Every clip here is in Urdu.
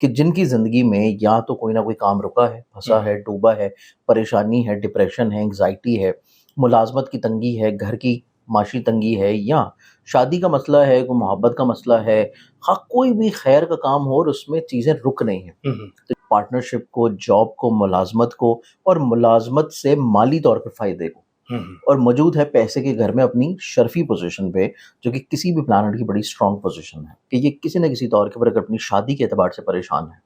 کہ جن کی زندگی میں یا تو کوئی نہ کوئی کام رکا ہے، پھنسا ہے، ڈوبا ہے، پریشانی ہے، ڈپریشن ہے، انگزائٹی ہے، ملازمت کی تنگی ہے، گھر کی معاشی تنگی ہے، یا شادی کا مسئلہ ہے، کوئی محبت کا مسئلہ ہے، خواہ کوئی بھی خیر کا کام ہو اور اس میں چیزیں رک نہیں ہیں، تو پارٹنرشپ کو، جاب کو، ملازمت کو، اور ملازمت سے مالی طور پر فائدے کو، اور موجود ہے پیسے کے گھر میں اپنی شرفی پوزیشن پہ، جو کہ کسی بھی پلانٹ کی بڑی اسٹرانگ پوزیشن ہے، کہ یہ کسی نہ کسی طور کے پر اگر اپنی شادی کے اعتبار سے پریشان ہے،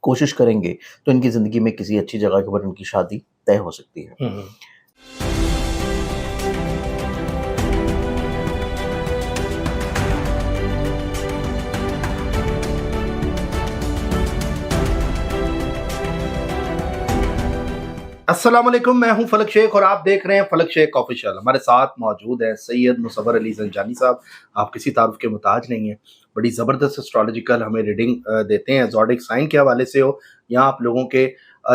کوشش کریں گے تو ان کی زندگی میں کسی اچھی جگہ کے اوپر ان کی شادی طے ہو سکتی ہے۔ السلام علیکم، میں ہوں فلک شیخ اور آپ دیکھ رہے ہیں فلک شیخ آفیشیل۔ ہمارے ساتھ موجود ہیں سید مصور علی زنجانی صاحب۔ آپ کسی تعارف کے محتاج نہیں ہیں، بڑی زبردست اسٹرالوجیکل ہمیں ریڈنگ دیتے ہیں، زوڈک سائن کے حوالے سے ہو یا آپ لوگوں کے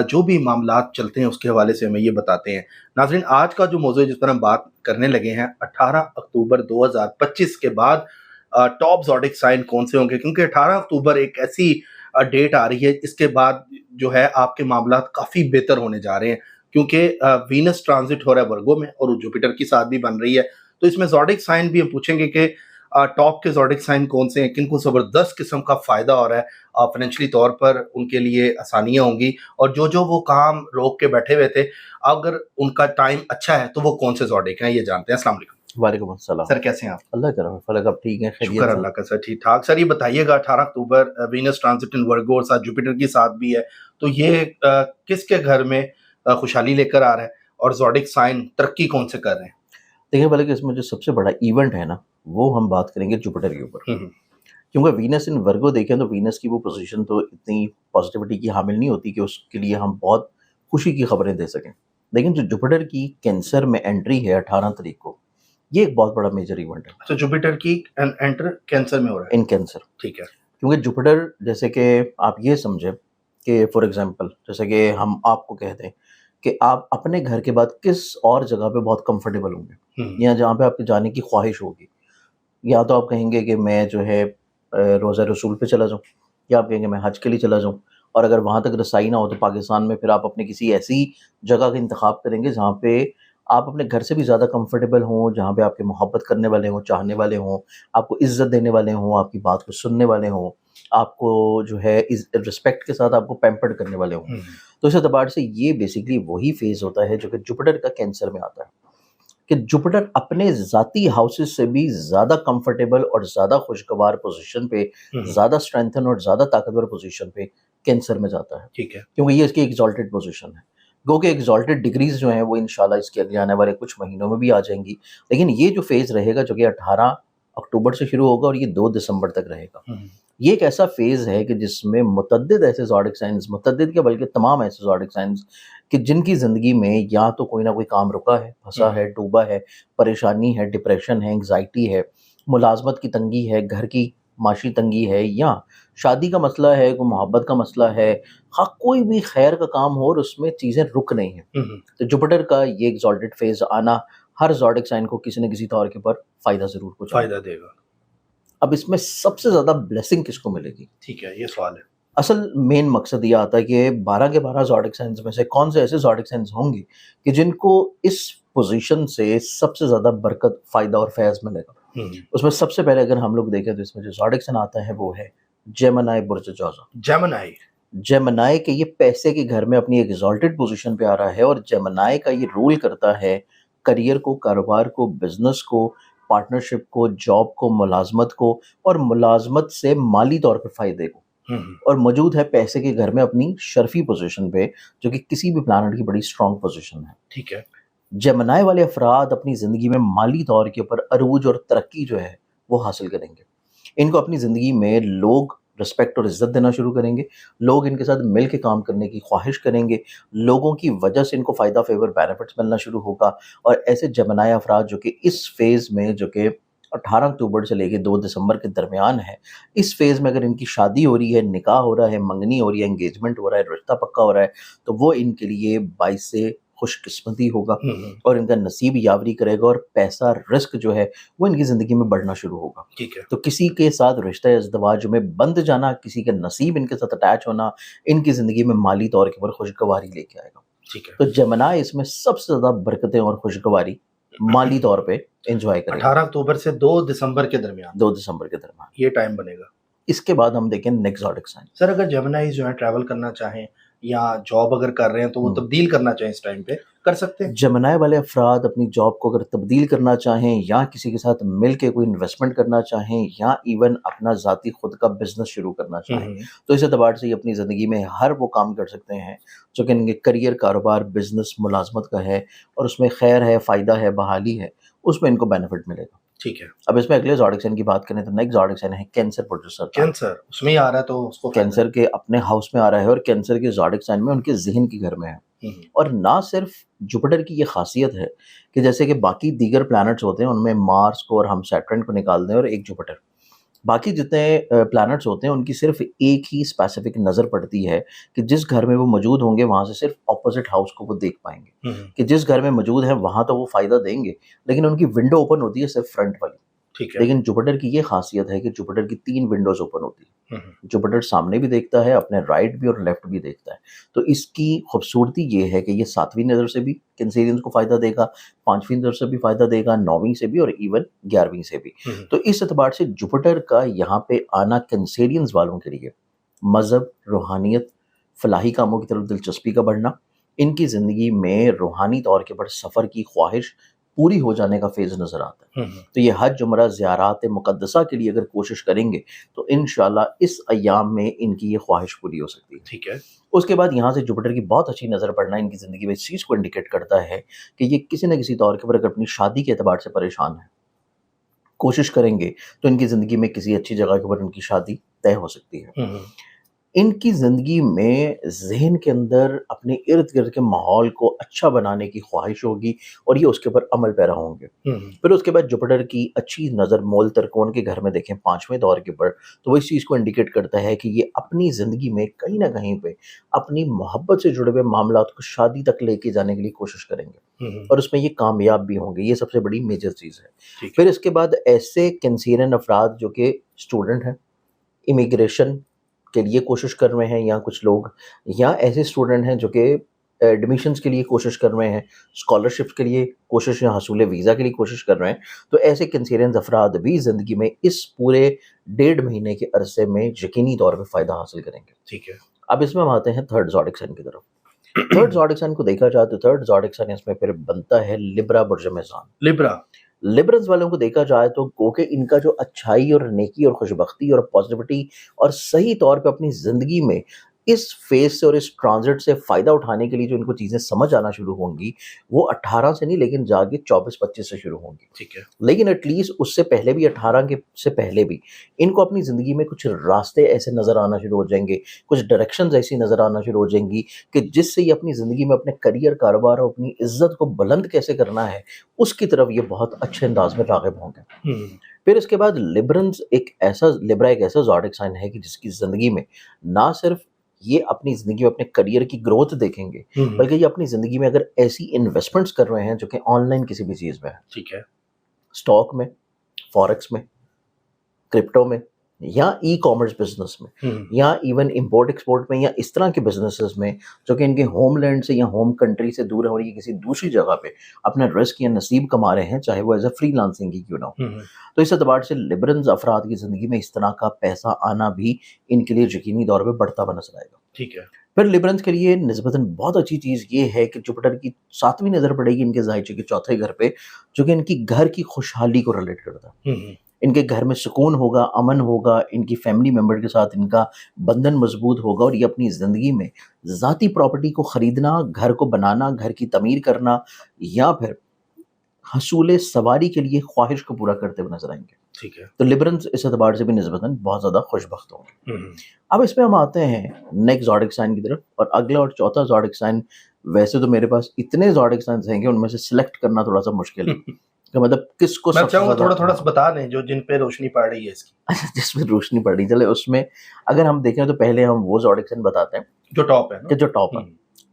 جو بھی معاملات چلتے ہیں اس کے حوالے سے ہمیں یہ بتاتے ہیں۔ ناظرین، آج کا جو موضوع ہے جس پر ہم بات کرنے لگے ہیں، 18 اکتوبر 2025 کے بعد ٹاپ زوڈک سائن کون سے ہوں گے، کیونکہ 18 اکتوبر ایک ایسی ڈیٹ آ رہی ہے اس کے بعد جو ہے آپ کے معاملات کافی بہتر ہونے جا رہے ہیں، کیونکہ وینس ٹرانزٹ ہو رہا ہے ورگو میں اور جوپیٹر کی ساتھ بھی بن رہی ہے۔ تو اس میں زوڈک سائن بھی ہم پوچھیں گے کہ ٹاپ کے زوڈک سائن کون سے ہیں، کن کو زبردست قسم کا فائدہ ہو رہا ہے، فائنینشلی طور پر ان کے لیے آسانیاں ہوں گی، اور جو وہ کام روک کے بیٹھے ہوئے تھے اگر ان کا ٹائم اچھا ہے تو وہ کون سے زوڈک ہیں، یہ جانتے ہیں۔ السلام علیکم۔ وعلیکم السلام سر، کیسے ہیں آپ؟ اللہ کرم فلک، اب ٹھیک ہے، شکر اللہ کا سر، ٹھیک ٹھاک۔ سر یہ بتائیے گا 18 اکتوبر وینس ٹرانزٹ ان ورگو اور ساتھ جوپیٹر کی ساتھ بھی ہے، تو یہ کس کے گھر میں خوشحالی لے کر آ رہا ہے اور زوڈک سائن ترقی کون سے کر رہے ہیں؟ دیکھیں بلکہ اس میں جو سب سے بڑا ایونٹ ہے نا، وہ ہم بات کریں گے جوپیٹر کے اوپر، کیونکہ وینس ان ورگو دیکھیں تو وینس کی وہ پوزیشن تو اتنی پازیٹیوٹی کی حامل نہیں ہوتی کہ اس کے لیے ہم بہت خوشی کی خبریں دے سکیں، لیکن جو جوپیٹر کی کینسر میں انٹری ہے 18 تاریخ کو، یہ ایک بہت بڑا میجر ایونٹ ہے۔ اچھا، جوپیٹر کی انٹر کینسر میں ہو رہا ہے؟ ان کینسر، ٹھیک ہے۔ کیونکہ جوپیٹر جیسے کہ آپ یہ سمجھیں کہ فار ایگزامپل جیسے کہ ہم آپ کو کہہ دیں کہ آپ اپنے گھر کے بعد کس اور جگہ پہ بہت کمفرٹیبل ہوں گے، یا جہاں پہ آپ کے جانے کی خواہش ہوگی، یا تو آپ کہیں گے کہ میں جو ہے روزہ رسول پہ چلا جاؤں، یا آپ کہیں گے میں حج کے لیے چلا جاؤں، اور اگر وہاں تک رسائی نہ ہو تو پاکستان میں پھر آپ اپنے کسی ایسی جگہ کا انتخاب کریں گے جہاں پہ آپ اپنے گھر سے بھی زیادہ کمفرٹیبل ہوں، جہاں پہ آپ کے محبت کرنے والے ہوں، چاہنے والے ہوں، آپ کو عزت دینے والے ہوں، آپ کی بات کو سننے والے ہوں، آپ کو جو ہے رسپیکٹ کے ساتھ آپ کو پیمپرڈ کرنے والے ہوں۔ تو اس اعتبار سے یہ بیسیکلی وہی فیز ہوتا ہے جو کہ جوپیٹر کا کینسر میں آتا ہے، کہ جوپیٹر اپنے ذاتی ہاؤسز سے بھی زیادہ کمفرٹیبل اور زیادہ خوشگوار پوزیشن پہ، زیادہ اسٹرینتھن اور زیادہ طاقتور پوزیشن پہ کینسر میں جاتا ہے، ٹھیک ہے، کیونکہ یہ اس کی ایگزالٹڈ پوزیشن ہے۔ گو کہ ایگزالٹڈ ڈگریز جو ہیں وہ انشاءاللہ اس کے اگلے آنے والے کچھ مہینوں میں بھی آ جائیں گی، لیکن یہ جو فیز رہے گا جو کہ 18 اکتوبر سے شروع ہوگا اور یہ 2 دسمبر تک رہے گا، یہ ایک ایسا فیز ہے کہ جس میں متعدد ایسے زوڈک سائنز، متعدد کے بلکہ تمام ایسے زوڈک سائنز کہ جن کی زندگی میں یا تو کوئی نہ کوئی کام رکا ہے، پھنسا ہے، ڈوبا ہے، پریشانی ہے، ڈپریشن ہے، انگزائٹی ہے، ملازمت کی تنگی ہے، گھر کی معاشی تنگی ہے، یا شادی کا مسئلہ ہے، کوئی محبت کا مسئلہ ہے، خواہ کوئی بھی خیر کا کام ہو اور اس میں چیزیں رک نہیں ہیں، تو جوپیٹر کا یہ ایگزالٹڈ فیز آنا ہر زوڈک سائن کو کسی نہ کسی طور کے پر فائدہ ضرور پہنچائے گا، فائدہ دے گا۔ اب اس میں سب سے زیادہ بلیسنگ کس کو ملے گی؟ ٹھیک ہے، یہ سوال ہے۔ اصل مین مقصد یہ آتا ہے کہ 12 کے 12 زوڈک سائنز میں سے کون سے ایسے زوڈک سائنز ہوں گے کہ جن کو اس پوزیشن سے سب سے زیادہ برکت، فائدہ اور فیض ملے گا۔ اس میں سب سے پہلے اگر ہم لوگ دیکھیں تو اس میں جو زوڈک سائن آتا ہے وہ ہے جیمنائی برج جوزا۔ جیمنائی کہ یہ پیسے کے گھر میں اپنی ایگزالٹڈ پوزیشن پہ آ رہا ہے، اور جیمنائی کا یہ رول کرتا ہے کریئر کو، کاروبار کو، بزنس کو، پارٹنرشپ کو، جاب کو، ملازمت کو، اور ملازمت سے مالی طور پر فائدے کو، اور موجود ہے پیسے کے گھر میں اپنی شرفی پوزیشن پہ، جو کہ کسی بھی پلانٹ کی بڑی اسٹرانگ پوزیشن ہے۔ ٹھیک ہے۔ جیمنائی والے افراد اپنی زندگی میں مالی طور کے اوپر عروج اور ترقی جو ہے وہ حاصل کریں گے، ان کو اپنی زندگی میں لوگ رسپیکٹ اور عزت دینا شروع کریں گے، لوگ ان کے ساتھ مل کے کام کرنے کی خواہش کریں گے، لوگوں کی وجہ سے ان کو فائدہ، فیور، بینیفٹس ملنا شروع ہوگا، اور ایسے جیمنائی افراد جو کہ اس فیز میں، جو کہ 18 اکتوبر سے لے کے 2 دسمبر کے درمیان ہے، اس فیز میں اگر ان کی شادی ہو رہی ہے، نکاح ہو رہا ہے، منگنی ہو رہی ہے، انگیجمنٹ ہو رہا ہے، رشتہ پکا ہو رہا ہے، تو وہ ان کے لیے باعث خوش قسمتی ہوگا اور ان کا نصیب یاوری کرے گا اور پیسہ رزق جو ہے وہ ان کی زندگی میں بڑھنا شروع ہوگا. ٹھیک ہے. تو کسی کے ساتھ رشتہ ازدواج میں بند جانا, کسی کا نصیب ان کے ساتھ اٹیچ ہونا, ان کی زندگی میں مالی طور کے اوپر خوشگواری لے کے آئے گا. ٹھیک ہے. تو جمنائی اس میں سب سے زیادہ برکتیں اور خوشگواری مالی طور پہ انجوائے کریں. 18 اکتوبر سے 2 دسمبر کے درمیان 2 دسمبر کے درمیان یہ ٹائم بنے گا. اس کے بعد ہم دیکھیں نیکسٹ زوڈک سائن. سر اگر جیمنائی جو ہے ٹریول کرنا چاہیں یا جاب اگر کر رہے ہیں تو وہ تبدیل کرنا چاہیں اس ٹائم پہ کر سکتے ہیں؟ جمنائی والے افراد اپنی جاب کو اگر تبدیل کرنا چاہیں یا کسی کے ساتھ مل کے کوئی انویسٹمنٹ کرنا چاہیں یا ایون اپنا ذاتی خود کا بزنس شروع کرنا چاہیں تو اس اعتبار سے یہ اپنی زندگی میں ہر وہ کام کر سکتے ہیں جو کہ ان کے کریئر, کاروبار, بزنس, ملازمت کا ہے اور اس میں خیر ہے, فائدہ ہے, بحالی ہے, اس میں ان کو بینیفٹ ملے گا. ٹھیک ہے. اب اس میں اگلے زوڈک سائن کی بات کریں تو نیکسٹ زوڈک سائن ہے کینسر پروڈیوسر. کینسر اس میں ہی آ رہا ہے تو اس کو کینسر کے اپنے ہاؤس میں آ رہا ہے اور کینسر کے زوڈک سائن میں ان کے ذہن کے گھر میں ہے. اور نہ صرف جوپیٹر کی یہ خاصیت ہے کہ جیسے کہ باقی دیگر پلانٹس ہوتے ہیں ان میں مارس کو اور ہم سیٹرن کو نکال دیں اور ایک جوپیٹر, باقی جتنے پلانٹس ہوتے ہیں ان کی صرف ایک ہی اسپیسیفک نظر پڑتی ہے کہ جس گھر میں وہ موجود ہوں گے وہاں سے صرف اپوزٹ ہاؤس کو وہ دیکھ پائیں گے کہ جس گھر میں موجود ہیں وہاں تو وہ فائدہ دیں گے لیکن ان کی ونڈو اوپن ہوتی ہے صرف فرنٹ والی. ٹھیک ہے. لیکن جوپیٹر کی یہ خاصیت ہے کہ جوپیٹر کی 3 ونڈوز اوپن ہوتی ہے. جوپیٹر سامنے بھی دیکھتا ہے, اپنے رائٹ بھی اور لیفٹ بھی دیکھتا ہے. تو اس کی خوبصورتی یہ ہے کہ یہ 7ویں نظر سے بھی کینسیرینز کو فائدہ دے گا, 5ویں نظر سے بھی فائدہ دے گا, 9ویں سے بھی اور ایون 11ویں سے بھی. تو اس اعتبار سے جوپیٹر کا یہاں پہ آنا کینسیرینز والوں کے لیے مذہب, روحانیت, فلاحی کاموں کی طرف دلچسپی کا بڑھنا, ان کی زندگی میں روحانی طور کے پر سفر کی خواہش پوری ہو جانے کا فیض نظر آتا ہے. تو یہ حج, عمرہ, زیارات مقدسہ کے لیے اگر کوشش کریں گے تو انشاءاللہ اس ایام میں ان کی یہ خواہش پوری ہو سکتی ہے. ٹھیک ہے. اس کے بعد یہاں سے جوپیٹر کی بہت اچھی نظر پڑنا ان کی زندگی میں اس چیز کو انڈیکیٹ کرتا ہے کہ یہ کسی نہ کسی طور کے پر اگر اپنی شادی کے اعتبار سے پریشان ہیں, کوشش کریں گے تو ان کی زندگی میں کسی اچھی جگہ کے اوپر ان کی شادی طے ہو سکتی ہے. ان کی زندگی میں ذہن کے اندر اپنے ارد گرد کے ماحول کو اچھا بنانے کی خواہش ہوگی اور یہ اس کے اوپر عمل پیرا ہوں گے. پھر اس کے بعد جوپیٹر کی اچھی نظر مول ترکون کے گھر میں دیکھیں 5ویں دور کے اوپر تو وہ اس چیز کو انڈیکیٹ کرتا ہے کہ یہ اپنی زندگی میں کہیں نہ کہیں پہ اپنی محبت سے جڑے ہوئے معاملات کو شادی تک لے کے جانے کے لیے کوشش کریں گے اور اس میں یہ کامیاب بھی ہوں گے. یہ سب سے بڑی میجر چیز ہے. پھر اس کے بعد ایسے کینسیرین افراد جو کہ اسٹوڈنٹ ہیں, امیگریشن کے لیے کوشش کر رہے ہیں, یا کچھ لوگ یا ایسے اسٹوڈنٹ ہیں جو کہ ایڈمیشنز کے لیے کوشش کر رہے ہیں, اسکالرشپس کے لیے کوشش یا حصول ویزا کے لیے کوشش کر رہے ہیں, تو ایسے کینسیرینز افراد بھی زندگی میں اس پورے 1.5 مہینے کے عرصے میں یقینی طور پہ فائدہ حاصل کریں گے. ٹھیک ہے. اب اس میں ہم آتے ہیں تھرڈ زوڈک سائن کی طرف. تھرڈ زوڈک سائن کو دیکھا جائے تو تھرڈ زوڈک سائن اس میں پھر بنتا ہے لبرا برج میزان. لبرلز والوں کو دیکھا جائے تو گو کہ ان کا جو اچھائی اور نیکی اور خوشبختی اور پازیٹیوٹی اور صحیح طور پہ اپنی زندگی میں اس فیز سے اور اس ٹرانزٹ سے فائدہ اٹھانے کے لیے جو ان کو چیزیں سمجھ آنا شروع ہوں گی وہ 18 سے نہیں لیکن جا کے 24-25 سے شروع ہوں گی. ٹھیک ہے. لیکن ایٹ لیسٹ اس سے پہلے بھی 18 کے سے پہلے بھی ان کو اپنی زندگی میں کچھ راستے ایسے نظر آنا شروع ہو جائیں گے, کچھ ڈائریکشنز ایسی نظر آنا شروع ہو جائیں گی کہ جس سے یہ اپنی زندگی میں اپنے کریئر, کاروبار اور اپنی عزت کو بلند کیسے کرنا ہے اس کی طرف یہ بہت اچھے انداز میں راغب ہوں گے. پھر اس کے بعد لبرا ایک ایسا زوڈک سائن ہے کہ جس کی زندگی میں نہ صرف یہ اپنی زندگی میں اپنے کریئر کی گروتھ دیکھیں گے بلکہ یہ اپنی زندگی میں اگر ایسی انویسٹمنٹس کر رہے ہیں جو کہ آن لائن کسی بھی چیز میں ہے, ٹھیک ہے, اسٹاک میں, فوریکس میں, کرپٹو میں یا ای کامرس بزنس میں یا ایون امپورٹ ایکسپورٹ میں یا اس طرح کے بزنسز میں جو کہ ان کے ہوم لینڈ سے یا ہوم کنٹری سے دور ہو رہی ہے, کسی دوسری جگہ پہ اپنا رزق یا نصیب کما رہے ہیں, چاہے وہ ایز اے فری لانسنگ ہی کیوں نہ ہو. تو اس اعتبار سے لبرلز افراد کی زندگی میں اس طرح کا پیسہ آنا بھی ان کے لیے یقینی طور پہ بڑھتا ہوا نظر آئے گا. ٹھیک ہے. پھر لبرلز کے لیے نسبتاً بہت اچھی چیز یہ ہے کہ جوپیٹر کی 7ویں نظر پڑے گی ان کے ذائچے کے 4تھے گھر پہ جو کہ ان کی گھر کی خوشحالی کو ریلیٹ کرتا ہے. ان کے گھر میں سکون ہوگا, امن ہوگا, ان کی فیملی ممبر کے ساتھ ان کا بندھن مضبوط ہوگا اور یہ اپنی زندگی میں ذاتی پراپرٹی کو خریدنا, گھر کو بنانا, گھر کی تعمیر کرنا یا پھر حصول سواری کے لیے خواہش کو پورا کرتے ہوئے نظر آئیں گے. ٹھیک ہے. تو لبرلز اس اعتبار سے بھی نسبتاً بہت زیادہ خوش بخت ہوں گے. اب اس میں ہم آتے ہیں نیکسٹ زوڈک سائن کی طرف, اور اگلا اور چوتھا زوڈک سائن ویسے تو میرے پاس اتنے زوڈک سائنز ہیں کہ ان میں سے سلیکٹ کرنا تھوڑا سا مشکل ہے کہ مطلب کس کو میں چاہوں گا تھوڑا سا بتا دیں جو جن پہ روشنی پڑ رہی ہے اس کی. جس پہ روشنی پڑ رہی چلے اس میں اگر ہم دیکھیں تو پہلے ہم وہ زوڈک سائن بتاتے ہیں جو ٹاپ ہے, کہ جو ٹاپ ہے.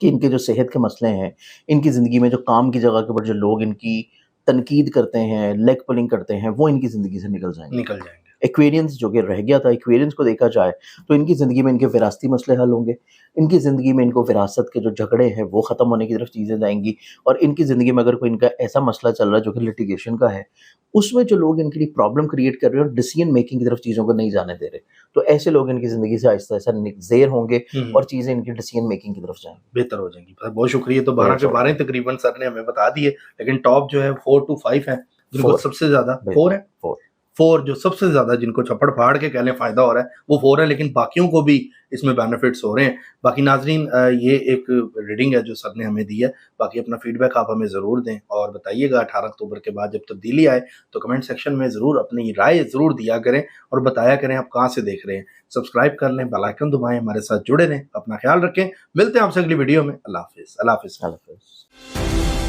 کہ ان کے جو صحت کے مسئلے ہیں، ان کی زندگی میں جو کام کی جگہ کے اوپر جو لوگ ان کی تنقید کرتے ہیں، لیگ پلنگ کرتے ہیں، وہ ان کی زندگی سے نکل جائیں گے. ایکویرینس جو کہ رہ گیا تھا، ایکویرینس کو دیکھا جائے تو ان کی زندگی میں ان کے وراثتی مسئلے حل ہوں گے، ان کی زندگی میں ان کو وراثت کے جو جھگڑے ہیں وہ ختم ہونے کی طرف چیزیں جائیں گی، اور ان کی زندگی میں اگر کوئی ان کا ایسا مسئلہ چل رہا ہے جو کہ لٹیگیشن کا ہے، اس میں جو لوگ ان کے لیے پرابلم کریٹ کر رہے ہیں اور ڈیسیژن میکنگ کی طرف چیزوں کو نہیں جانے دے رہے، تو ایسے لوگ ان کی زندگی سے آہستہ آہستہ زیر ہوں گے اور چیزیں ان کی ڈیسیژن میکنگ کی طرف جائیں گی، بہتر ہو جائیں گی. بہت شکریہ. تو 12 کے 12 تقریباً سر نے ہمیں بتا دیے، لیکن ٹاپ جو ہے 4 to 5 ہیں جن کو سب سے زیادہ 4 ہے، 4 جو سب سے زیادہ جن کو چپڑ پھاڑ کے کہہ لیں فائدہ ہو رہا ہے وہ 4 ہے، لیکن باقیوں کو بھی اس میں بینیفٹس ہو رہے ہیں. باقی ناظرین یہ ایک ریڈنگ ہے جو سر نے ہمیں دی ہے. باقی اپنا فیڈ بیک آپ ہمیں ضرور دیں اور بتائیے گا 18 اکتوبر کے بعد جب تبدیلی آئے تو کمنٹ سیکشن میں ضرور اپنی رائے ضرور دیا کریں اور بتایا کریں آپ کہاں سے دیکھ رہے ہیں. سبسکرائب کر لیں، بیل آئیکن دبائیں، ہمارے ساتھ جڑے رہیں. اپنا خیال رکھیں. ملتے ہیں آپ سے اگلی ویڈیو میں. اللہ حافظ. اللہ حافظ.